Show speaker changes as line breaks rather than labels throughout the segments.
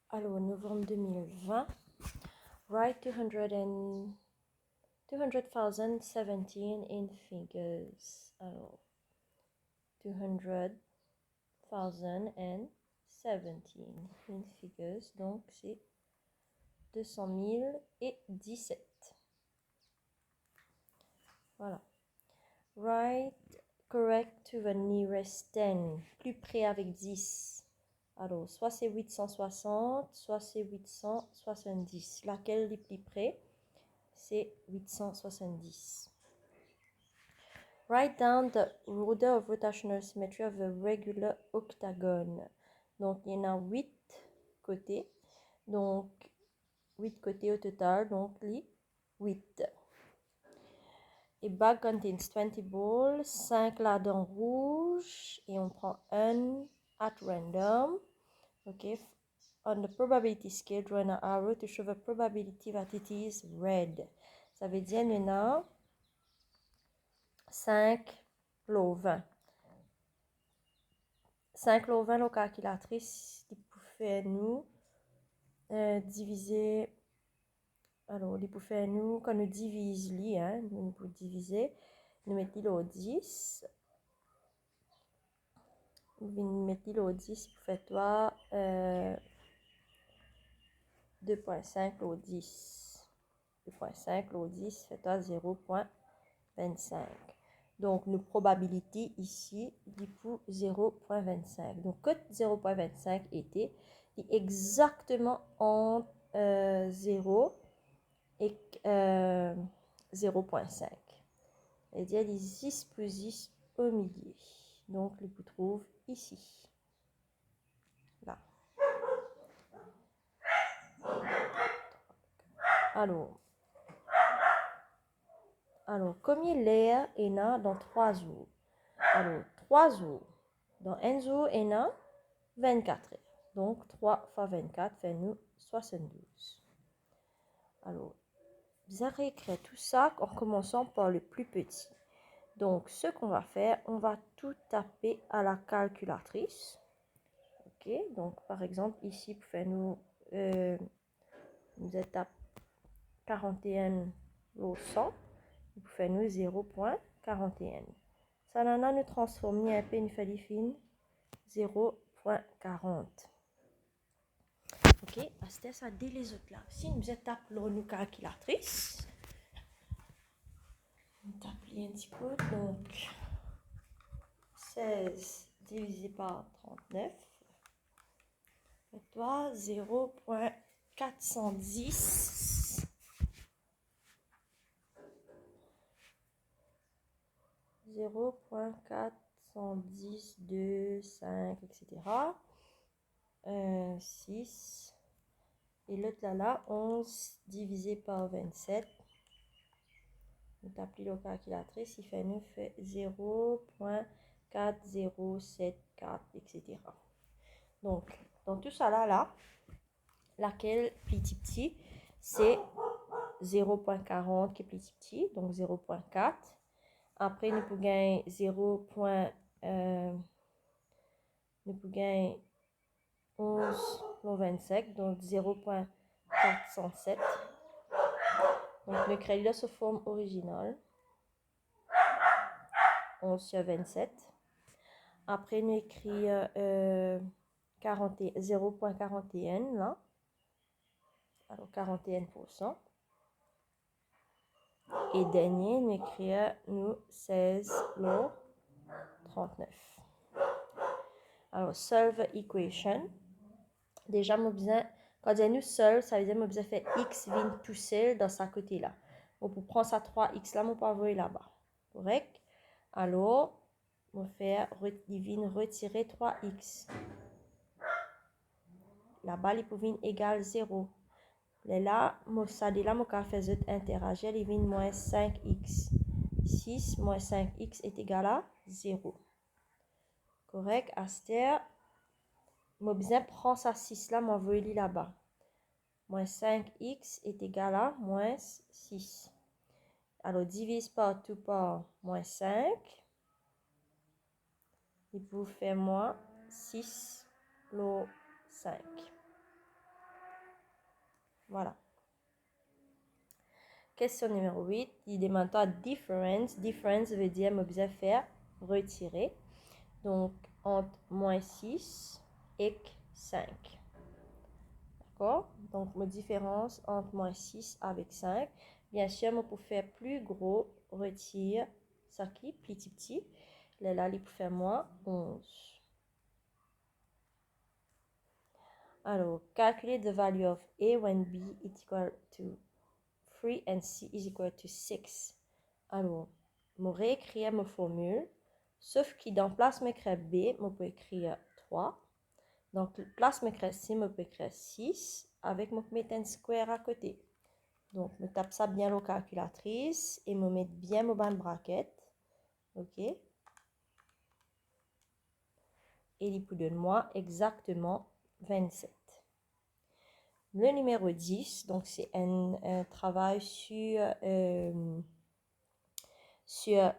Alors, novembre 2020. Write 200,017 in figures. Alors, 200,017 in figures. Donc, c'est 200,017. Voilà. Write correct to the nearest 10. Plus près avec 10. Alors, soit c'est 860, soit c'est 870. Laquelle est plus près? C'est 870. Write down the order of rotational symmetry of the regular octagon. Donc, il y en a 8 côtés. Donc, 8 côtés au total. Donc, les 8. A bag contains 20 balls, 5 ladons rouges. Et on prend un at random. Ok. On the probability scale, draw an arrow to show the probability that it is red. Ça veut dire, il y en a 5 lots 20. 5 lots 20, la calculatrice, il peut faire nous diviser. Alors, il peut faire nous, quand nous divise li, nous pouvons diviser, nous mettons l'au 10. Nous mettons l'au 10 pour faire toi 2.5 l'au 10. 2.5 l'au 10 fait toi 0.25. Donc, nos probabilités ici, du coup, 0.25. Donc, que 0.25 était exactement entre 0 et 0.5. Il y a les 10 plus 10 au milieu. Donc, je vous trouve ici. Là. Alors, combien l'air est là dans 3 jours? Alors, 3 jours. Dans un jour, il y a 24 heures. Donc, 3 fois 24 fait nous 72. Alors, vous allez écrire tout ça en commençant par le plus petit. Donc, ce qu'on va faire, on va tout taper à la calculatrice. Ok, donc par exemple, ici, pour faire nous êtes à 41 au 100, vous faites nous 0.41. Ça, là, nous transformer un peu une feuille fine 0.40. Ok, c'était ça dès les autres là. Si nous tapons nos calculatrice, on tape un petit peu, donc 16 divisé par 39, et toi 0.410. 0.410, 2, 5, etc. 6. Et l'autre là, 11 divisé par 27. On tape la calculatrice, il fait nous fait 0.4074, etc. Donc, dans tout ça là, laquelle petit, c'est 0.40 qui est petit, donc 0.4. Après, nous pouvons gagner 11,25, donc 0.407. Donc, le crédit là se forme original. 11 sur 27. Après, nous écrivons 0.41 là. Alors, 41%. Et dernier, nous écrivons 16 lots 39. Alors, solve equation. Déjà, moi besoin, quand je dis nous seul, ça veut dire que moi besoin faire x vient tout seul dans sa côté là. On peut prendre ça 3x là, on peut envoyer là-bas. Correct? Alors, on va faire retirer 3x. Là-bas, il peut venir égal 0. Là, ça dit là, mon cas fait interagir, il vient moins 5x. 6 moins 5x est égal à 0. Correct? Aster, moi besoin prendre ça 6 là, m'envoyer là-bas. Moins 5x est égal à moins 6. Alors, divise par tout par moins 5. Et vous faites moins 6 lot 5. Voilà. Question numéro 8. Il demande toi difference. Difference veut dire, me besoin faire retirer. Donc, entre moins 6 et 5. D'accord? Donc, ma différence entre moins 6 avec 5. Bien sûr, je peux faire plus gros, retire ça qui, petit petit. Là, il peut faire moins 11. Alors, calculate the value of A when B is equal to 3 and C is equal to 6. Alors, je réécrire ma formule, sauf que dans place m'écrire B, je peux écrire 3. Donc, place m'écrire C, je peux écrire 6 avec mon mettre un square à côté. Donc, je tape ça bien la calculatrice et me mettre bien mon bande bracket. OK? Et il peut donner moi exactement 27. Le numéro 10, donc c'est un travail sur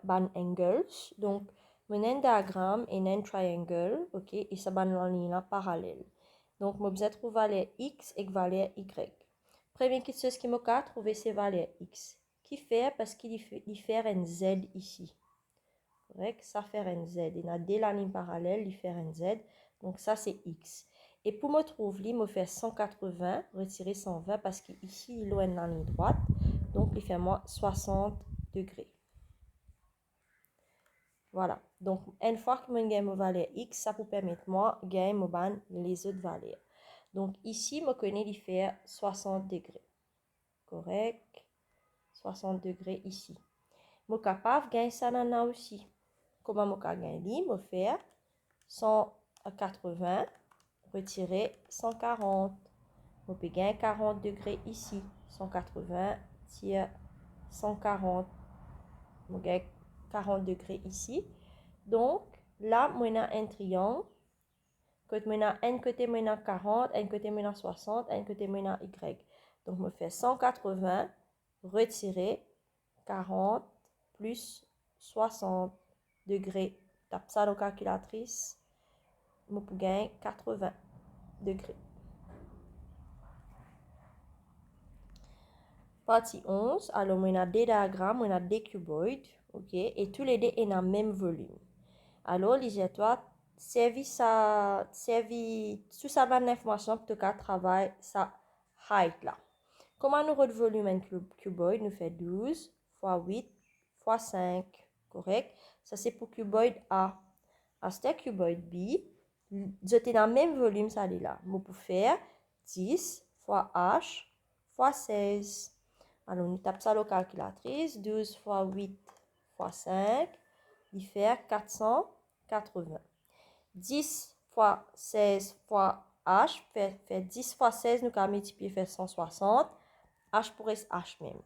ban angles. Donc, mon diagramme est un triangle, ok, et ça ban la ligne parallèle. Donc, je vais trouver valeur x et valeur y. Première question qui m'a trouvé c'est valeur x. Qui fait parce qu'il fait un z ici. Correct? Ça fait un z. Il a deux lignes parallèles, il fait un z. Donc, ça c'est x. Et pour me trouver, il me fait 180, retirer 120 parce qu'ici, il a une ligne droite. Donc, il fait moi 60 degrés. Voilà. Donc, une fois que je gagne ma valeur x, ça peut permettre moi de gagner les autres valeurs. Donc, ici, je connais il fait 60 degrés. Correct? 60 degrés ici. Je suis capable de gagner ça là aussi. Comment je peux gagner? Je vais faire 180 retirer 140. Je peux gagner 40 degrés ici. 180 tire 140. Je gagne 40 degrés ici. Donc, là, on a un triangle. On a un côté, on a 40, un côté, on a 60, un côté, on a Y. Donc, je fais 180 retirer 40 plus 60 degrés. Tape ça dans la calculatrice. Je peux gagner 80 degrés. Partie 11. Alors, on a des diagrammes, on a des cuboïdes. OK? Et tous les deux ont le même volume. Alors, l'IGETOIS servi sous sa bonne information pour que travailler sa height là. Comment nous redonne volume un cuboïde? Nous fait 12 fois 8 fois 5. Correct? Ça, c'est pour cuboïde A. À ce cuboïde B, j'étais dans le même volume, ça là. Nous pouvons faire 10 fois H fois 16. Alors, nous tapons ça dans la calculatrice. 12 fois 8 fois 5, il fait 480. 10 fois 16 fois H fait 10 fois 16, nous avons multiplié, fait 160. H pour H même.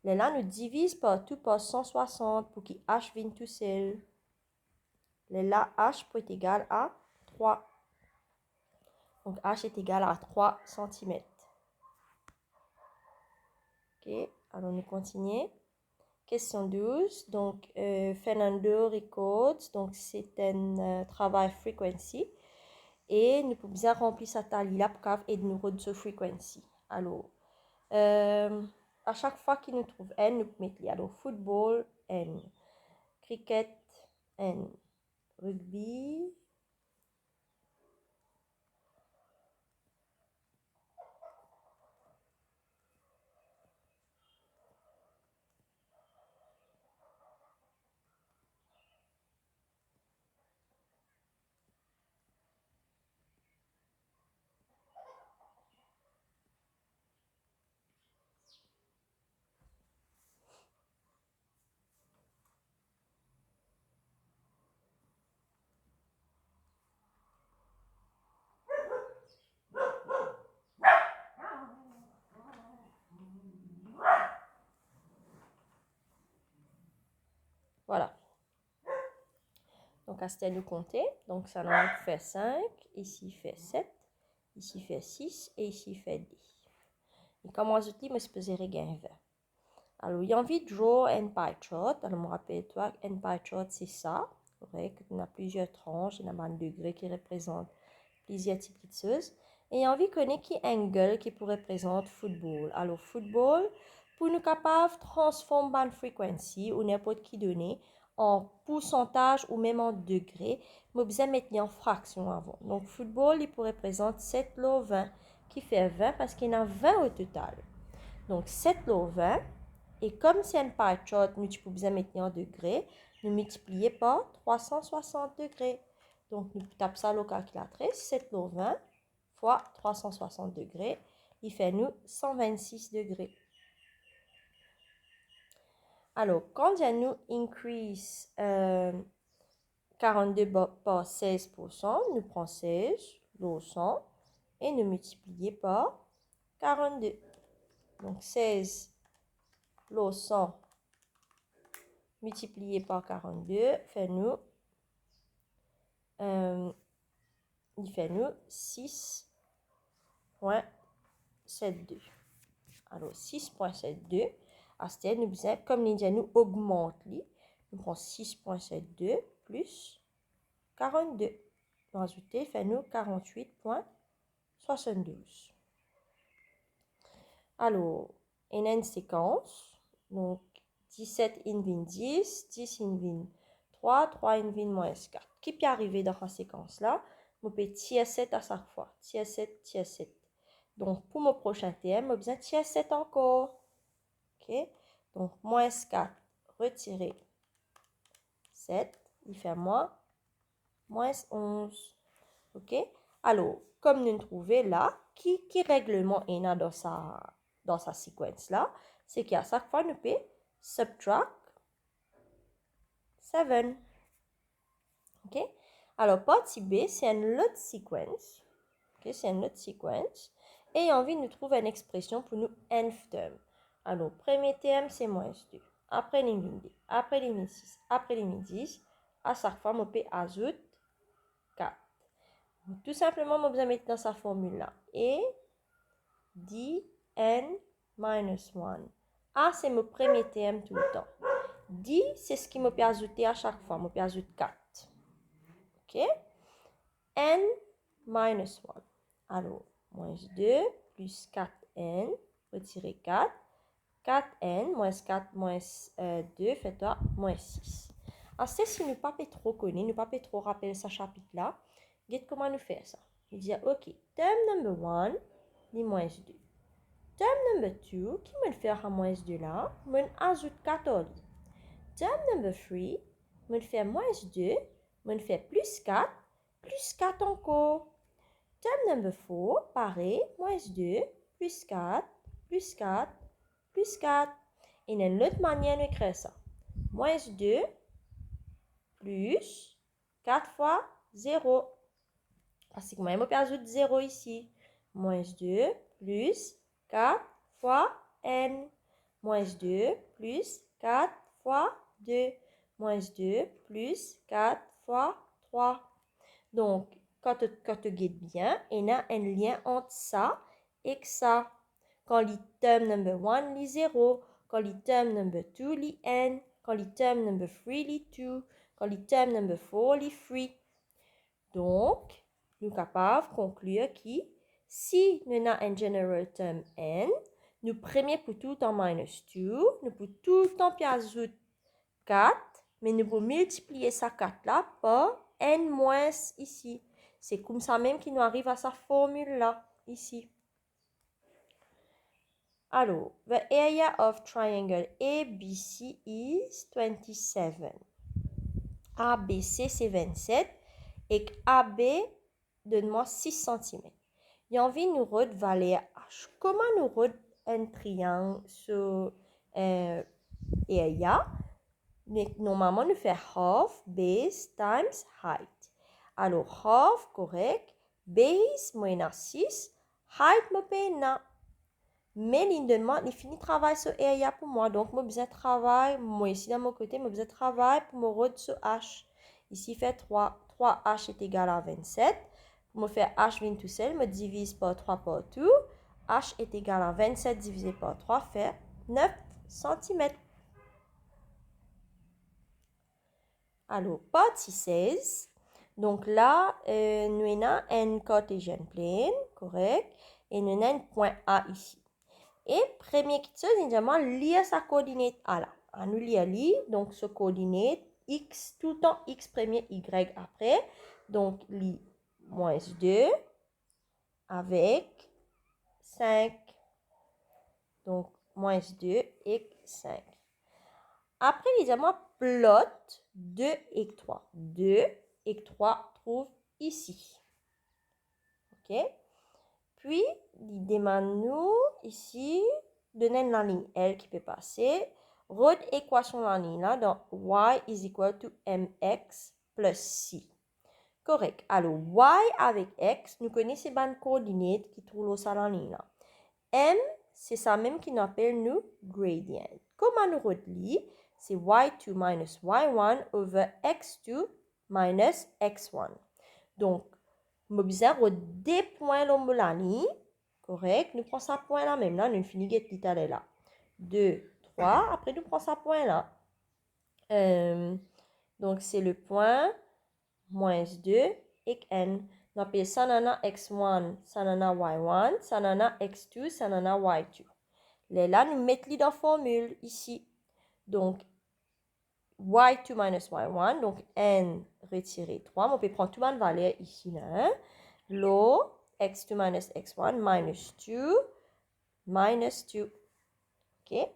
Là, nous divise par tout par 160 pour que H vienne tout seul. Là, H peut être égal à 3. Donc, H est égal à 3 cm. OK, alors nous continuons. Question 12. Donc, Fernando records. Donc, c'est un travail frequency. Et nous pouvons bien remplir cette taille-là pour et nous redonner ce frequency. Alors, à chaque fois qu'il nous trouve N, nous mettons alors football N, cricket N, rugby. Voilà. Donc, à ce nous compter. Donc, ça nous fait 5, ici fait 7, ici fait 6 et ici fait 10. Et comme on dit, je me supposerais gagner 20. Alors, il y a envie de draw un pie chart. Alors, je me rappelle, toi, un pie chart, c'est ça. Correct. On a plusieurs tranches, il y a un degré qui représente plusieurs petites choses. Et envie connaître qui angle qui pourrait présenter football. Alors, football, pour nous capables de transformer band frequency ou n'importe qui donné en pourcentage ou même en degrés, nous besoin mettre en fraction avant. Donc, football, il pourrait présenter 7 lots 20 qui fait 20 parce qu'il y en a 20 au total. Donc, 7 lots 20. Et comme c'est un pie chart, nous pouvons besoin mettre en degrés, nous multiplier par 360 degrés. Donc, nous tapons ça au calculatrice, 7 lots 20 fois 360 degrés, il fait nous 126 degrés. Alors, quand il nous increase 42 par 16%, nous prenons 16, l'eau 100, et nous multiplions par 42. Donc, 16, l'eau 100, multiplié par 42, fait nous, il fait nous 6,72. Alors, 6,72. À ce nous besoin, comme nous augmente, nous prenons 6,72 plus 42. Nous rajoutons, fait nous 48,72. Alors, il y a une séquence. Donc, 17 in 20, 10, 10 in 20, 3 in 20 moins 4. Qui peut arriver dans la séquence là? Je peux tirer 7 à chaque fois. Tirer 7, tirer 7. Donc, pour mon prochain thème, je besoin de tirer 7 encore. OK? Donc, moins 4, retirer 7, il fait moins 11. OK? Alors, comme nous trouvons là, qui règlement il y a dans sa séquence là, c'est qu'à chaque fois, nous pouvons subtract 7. OK? Alors, partie B, c'est une autre séquence. OK? C'est une autre séquence. Et envie de nous trouver une expression pour nous nth terme. Alors, premier terme, c'est moins 2. Après les 22, après les 6, après les 10, à chaque fois, on peut ajouter 4. Tout simplement, on besoin mettre dans sa formule là. Et dn minus 1. A, c'est mon premier terme tout le temps. D, c'est ce qui me peut ajouter à chaque fois. Je peux ajouter 4. OK? N minus 1. Alors, moins 2 plus 4n, retirer 4. 4n moins 4 moins 2 fait toi moins 6. Alors, si nous ne pas trop connaître, nous ne pas trop rappeler ce chapitre-là, regardez comment nous faire ça. Il dit, OK, term number 1, c'est moins 2. Term number 2, qui me fait à moins 2 là, je ajoute 14. Term number 3, je fais moins 2, je fais plus 4 encore. Term number 4, pareil, moins 2, plus 4, plus 4, plus 4. Et une autre manière d'écrire ça. Moins 2 plus 4 fois 0. Parce que moi, je peux ajouter 0 ici. Moins 2 plus 4 fois n. Moins 2 plus 4 fois 2. Moins 2 plus 4 fois 3. Donc, quand tu guides bien, il y a un lien entre ça et ça. Quand le terme number 1 lit 0, quand le terme number 2 lit n, quand le terme number 3 lit 2, quand le terme number 4 lit 3. Donc, nous sommes capables de conclure que si nous avons un general term n, nous prenons pour tout le temps minus 2, nous pouvons tout le temps ajouter 4, mais nous pouvons multiplier ça 4 là par n moins ici. C'est comme ça même qu'il nous arrive à sa formule là, ici. Alors, the area of triangle ABC is 27. ABC, c'est 27. Et AB, donne-moi 6 cm. Il y a envie de nous redire valeur H. Comment nous redire un triangle sur area? Normalement, nous fait half base times height. Alors, half, correct. Base, moins 6. Height, moi, pas. Mais il finit de travailler sur area pour moi. Donc, moi, besoin de travail. Moi, ici, dans mon côté, moi, besoin de travail pour me redire sur H. Ici, fait 3. 3H est égal à 27. Pour me faire H vient tout seul, me divise par 3 partout. H est égal à 27 divisé par 3, fait 9 cm. Alors, partie 16, Donc là, nous avons un cartésien plein, correct? Et nous avons un point A ici. Et première chose, nous allons lire sa coordonnate A là. À nous lire, donc ce coordonnate x, tout le temps x premier, y après. Donc, li moins 2 avec 5. Donc, moins 2 et 5. Après, évidemment, plot 2 et 3. 2 et 3 trouve ici. OK? Puis, il demande nous ici, donner la ligne L qui peut passer. Rode équation la ligne là, donc y is equal to mx plus c. Correct. Alors, y avec x, nous connaissons les coordonnées qui trouvent sur la ligne là. M, c'est ça même qui nous appelle nous gradient. Comment nous relire? C'est y2 minus y1 over x2 minus x1. Donc, nous avons deux points dans la ligne. Correct. Nous prenons ça point là même là. Nous finissons tout à l'heure là. 2, 3. Après, nous prenons ça point là. Donc, c'est le point moins 2 et n. Nous appelons ça nana x1, ça nana y1, ça nana x2, ça nana y2. Là, nous mettons dans la formule ici. Donc, y2 minus y1, donc n retiré 3. On peut prendre tout le valeur ici. Là. L'eau, x2 minus x1 minus 2 minus 2. OK?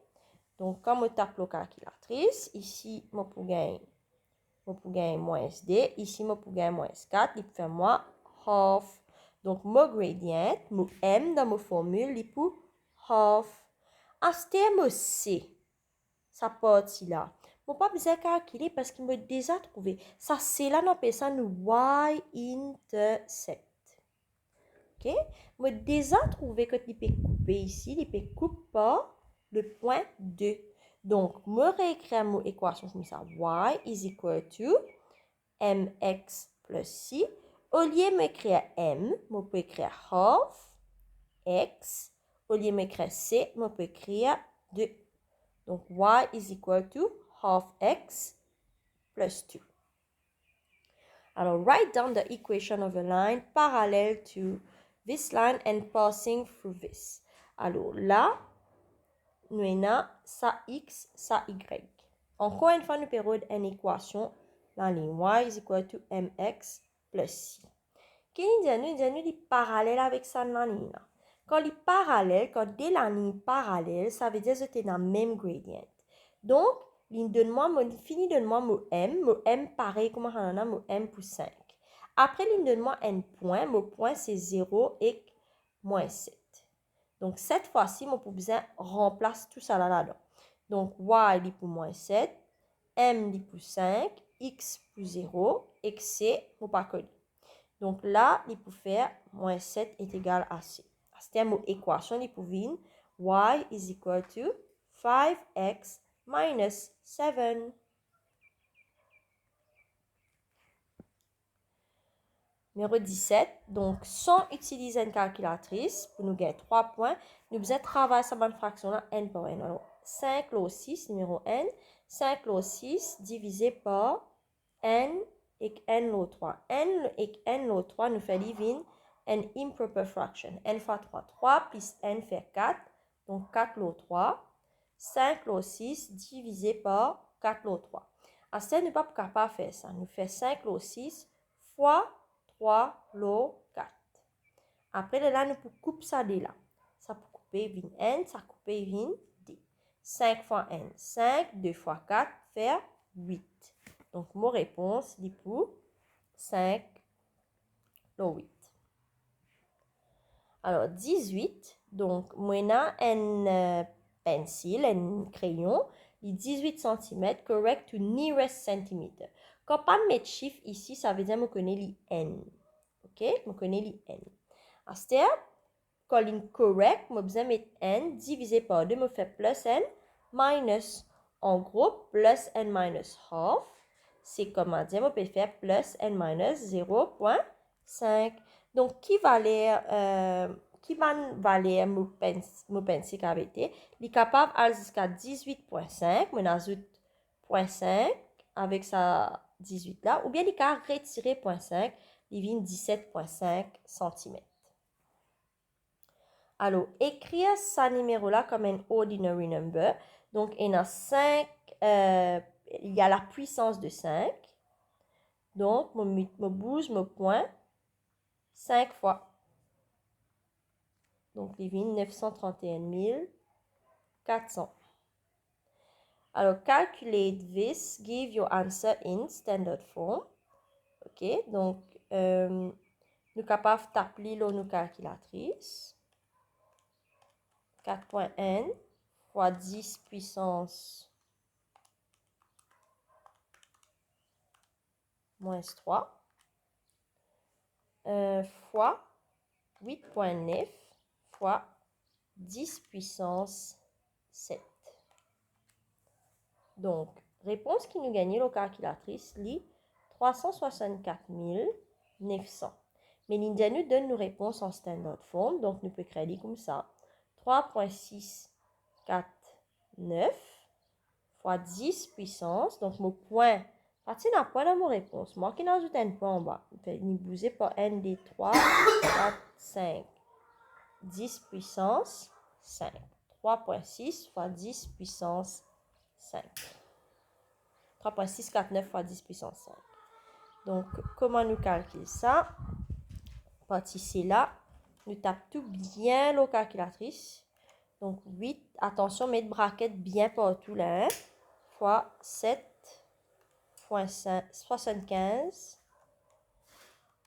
Donc, comme on tape la calculatrice, ici, je peux gagner moins d. Ici, je peux gagner moins 4. Il fait moi half. Donc, mon gradient, mon m dans ma formule, il peut half. À ce terme C, ça partie là. Je n'ai pas besoin de calculer parce qu'il m'a déjà trouvé. Ça, c'est là, on appelle ça nous y-intercept. OK? Je m'ai déjà trouvé que tu peux couper ici. Tu peux couper par le point 2. Donc, je réécris mon équation comme ça. Y is equal to mx plus c. Au lieu de m'écrire m, je peux écrire half x. Au lieu de m'écrire c, je peux écrire 2. Donc, y is equal to half x plus 2. Alors, write down the equation of a line parallel to this line and passing through this. Alors, là, nous avons ça x, ça y. Encore une fois, nous pouvons une équation, la ligne y is equal to mx plus c. Qu'est-ce que nous dit parallèle avec ça la ligne là? Quand il est parallèle, quand dès la ligne parallèle, ça veut dire que tu es dans le même gradient. Donc, ligne donne-moi, fini donne-moi mon m pareil comme on a mon m pour 5. Après, ligne donne-moi n point, mon point c'est 0 et moins 7. Donc, cette fois-ci, mon pour besoin remplace tout ça là-dedans. Donc, y est pour moins 7, m est pour 5, x pour 0, et c, mon pas connu. Donc là, il peut faire moins 7 est égal à c. C'est une équation, il peut venir y is equal to 5x minus 7. Numéro 17, donc sans utiliser une calculatrice, pour nous gagner 3 points, nous allons travailler sur une fraction là, n par n. Alors, 5 log 6, numéro n, 5 log 6 divisé par n et n log 3. N et n log 3 nous fait divine une improper fraction. N fois 3, 3 plus n fait 4, donc 4 log 3. 5 log 6 divisé par 4 log 3. À ce nous ne sommes pas capable de faire ça. Nous faisons 5 log 6 fois 3 log 4. Après, là, nous pouvons couper ça de là. Ça peut couper vin n, ça coupe vin d. 5 fois n, 5, 2 fois 4, fait 8. Donc, mon réponse, c'est pour 5 log 8. Alors, 18. Donc, moi, un pencil, un crayon, 18 cm, correct to nearest centimeter. Quand pas mettre chiffre ici, ça veut dire que je connais les n. OK? Je connais les n. À ce step, quand il correct, je besoin mettre n divisé par 2, je fais plus n minus. En gros, plus n minus half, c'est comment dire, je peux faire plus n minus 0.5. Donc, qui va valer mon pencil cavité? Il est capable d'aller jusqu'à 18.5. On ajoute 0.5 avec sa 18 là, ou bien les cas retirer 0.5, il vient 17.5 cm. Alors, écrire ce numéro-là comme un ordinary number. Donc, il y a 5, il y a la puissance de 5. Donc, je bouge mon point 5 fois. Donc, il vient 931 400. Alors, calculate this, give your answer in standard form. OK, donc, nous sommes capables de taper nos calculatrices. 4.n fois 10 puissance moins 3 fois 8.9 fois 10 puissance 7. Donc, réponse qui nous gagne la calculatrice, lit 364 900. Mais l'India nous donne nos réponses en standard form, donc nous pouvons créer comme ça. 3.649 fois 10 puissance, donc mon point, partir d'un point dans mon réponse, moi qui n'ajoute un point en bas, ni bouger par n des 3, 4, 5, 10 puissance 5. 3.6 fois 10 puissance 5. 3.649 fois 10 puissance 5. Donc, comment nous calculer ça? Partie C là, nous tapons tout bien la calculatrice. Donc, 8, attention, mettre bracket bien partout là, fois 7.75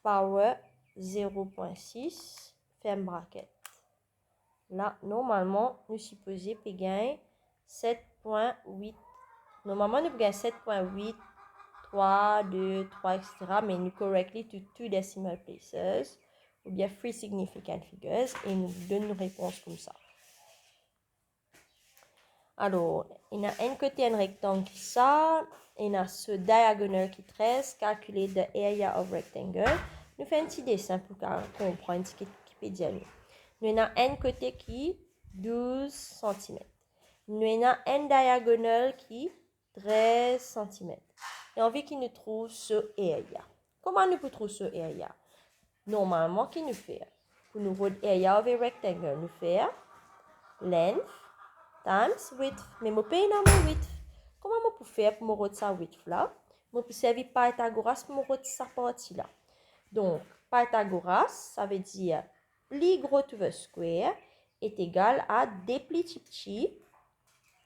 power 0.6, ferme bracket. Là, normalement, nous supposons gagner 7.8. Normalement, nous gagnons 7.8, 3, 2, 3, etc. Mais nous correctly to 2 decimal places ou bien 3 significant figures et nous donnons une réponse comme ça. Alors, il y a un côté un rectangle qui ça, il y a ce diagonal qui trace, calculer the area of rectangle. Nous faisons un petit dessin pour comprendre ce qui peut dire. Nous avons un côté qui 12 cm. Nous avons un diagonal qui 13 cm. Et on veut qu'il nous trouve ce area. Comment nous pouvons trouver ce area? Normalement, qu'est-ce que nous faisons? Pour nous trouver area of a rectangle, nous faisons length times width. Mais je peux mon width. Comment je peux faire pour me retrouver sa width là? Je peux servir Pythagoras pour me retrouver sa partie là. Donc, Pythagoras, ça veut dire pi gros to the square est égal à d petit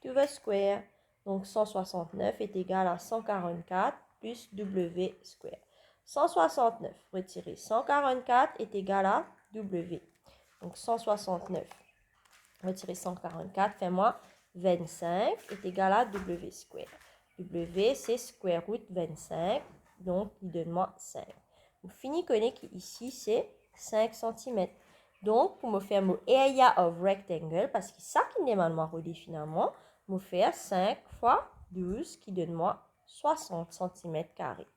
to the square. Donc, 169 est égal à 144 plus w square. 169 retirer 144 est égal à w. Donc, 169 retirer 144 fait moi 25 est égal à w square. W, c'est square root 25, donc il donne moi 5. Vous finissez connaître qu'ici, c'est 5 cm. Donc, pour me faire mon area of rectangle, parce que c'est ça qui demande moi redéfinitivement, je vais faire 5 fois 12 qui donne moi 60 cm carrés.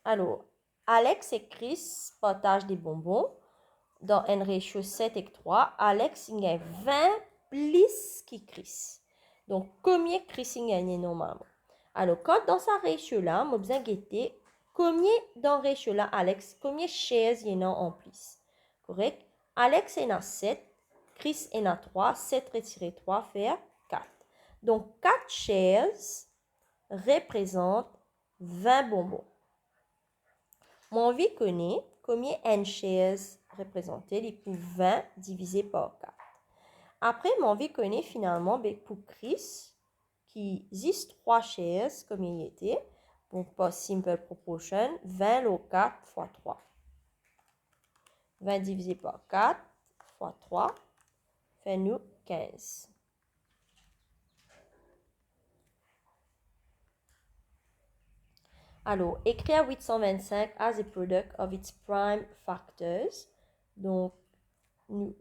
Alors, Alex et Chris partagent des bonbons. Dans un ratio 7 et 3, Alex il gagne 20 plus que Chris. Donc, combien Chris il gagne normalement? Alors, quand dans sa ratio là, je vais besoin de combien dans ratio là, Alex, combien shares il y en a en plus? Correct? Alex il en a 7, Chris il en a 3, 7 retiré 3 fait 4. Donc, 4 shares représentent 20 bonbons. Mon vie connaît combien n shares représentés, les pour 20 divisé par 4. Après, mon vie connaît finalement pour Chris, qui existe 3 shares comme il était, donc pas simple proportion, 20 au 4 fois 3. 20 divisé par 4 fois 3 fait nous 15. Alors, écrire 825 as a product of its prime factors. Donc, nous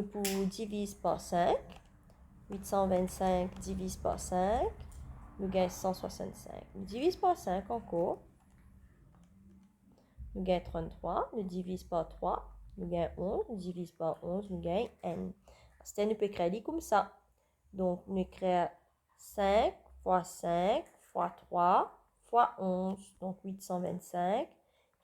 pouvons diviser par 5. 825 divise par 5. Nous gagnons 165. Nous divise par 5 encore. Nous gagnons 33. Nous divise par 3. Nous gagnons 11. Nous divise par 11. Nous gagnons n. C'est nous peut créer comme ça. Donc, nous créons 5 fois 5 fois 3 fois 11, donc 825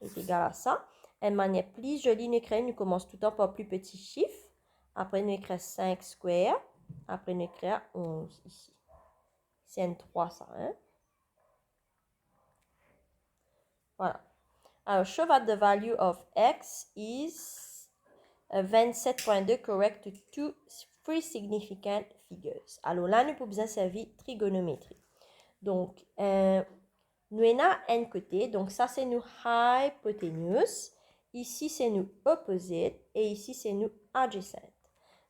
est égal à ça. Et de manière plus jolie, nous écrivons, nous commençons tout le temps par plus petit chiffre. Après, nous écrivons 5 square. Après, nous écrivons 11 ici. C'est un 3, ça, hein? Voilà. Alors, show that the value of x is 27.2 correct to two three significant figures. Alors là, nous pouvons bien servir trigonométrie. Donc, nous avons un côté. Donc, ça, c'est nous hypoténuse. Ici, c'est nous opposite. Et ici, c'est nous adjacent.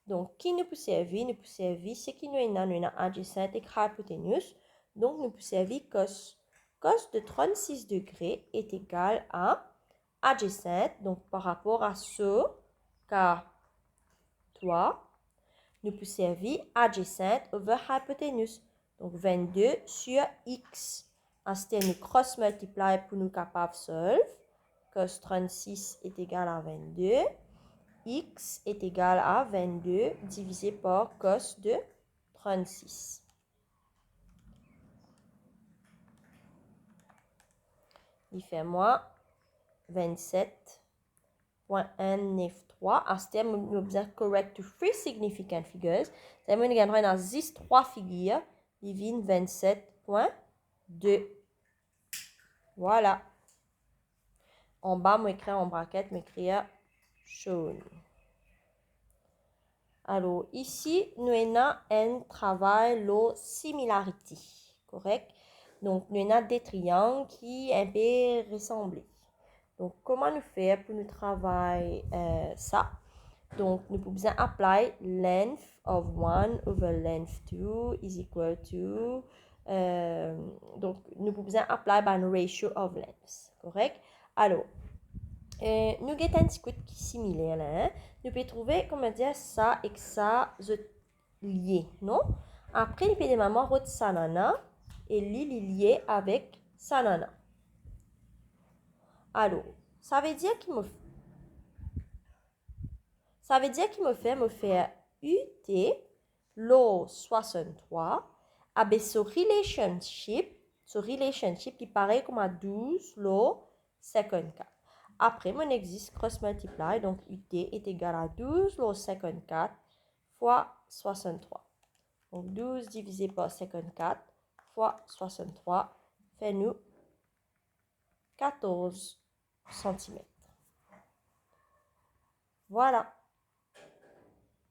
Donc, qui nous peut servir? Nous peut servir ce qui nous avons adjacent et hypoténuse. Donc, nous peut servir cos. Cos de 36 degrés est égal à adjacent. Donc, par rapport à ce cas 3, nous peut servir adjacent over hypoténuse. Donc, 22 sur x. Ensuite, nous cross-multiply pour nous capables de solve. Cos 36 est égal à 22. X est égal à 22 divisé par cos de 36. Il fait moi 27.193. Ensuite, nous avons correct to three significant figures. C'est nous avons 3 figures. Il vient 27.2. Voilà. En bas, je écris en bracket, je écris shown. Alors, ici, nous avons un travail de similarité. Correct? Donc, nous avons des triangles qui sont un peu ressemblés. Donc, comment nous faire pour nous travailler ça? Donc, nous pouvons apply length of 1 over length 2 is equal to. Donc, nous pouvons apply by ratio of lengths. Correct? Alors, nous avons un petit coup qui est similaire là. Hein? Nous pouvons trouver, comment dire, ça et ça lié, non? Après, nous pouvons maman rot sanana et lié avec sanana. Alors, ça veut dire qu'il me fait UT lo 63 avec ce relationship qui paraît comme à 12 lo 54. Après, mon existe cross-multiply, donc UT est égal à 12 lo 54 fois 63. Donc 12 divisé par 54 fois 63 fait nous 14 cm. Voilà.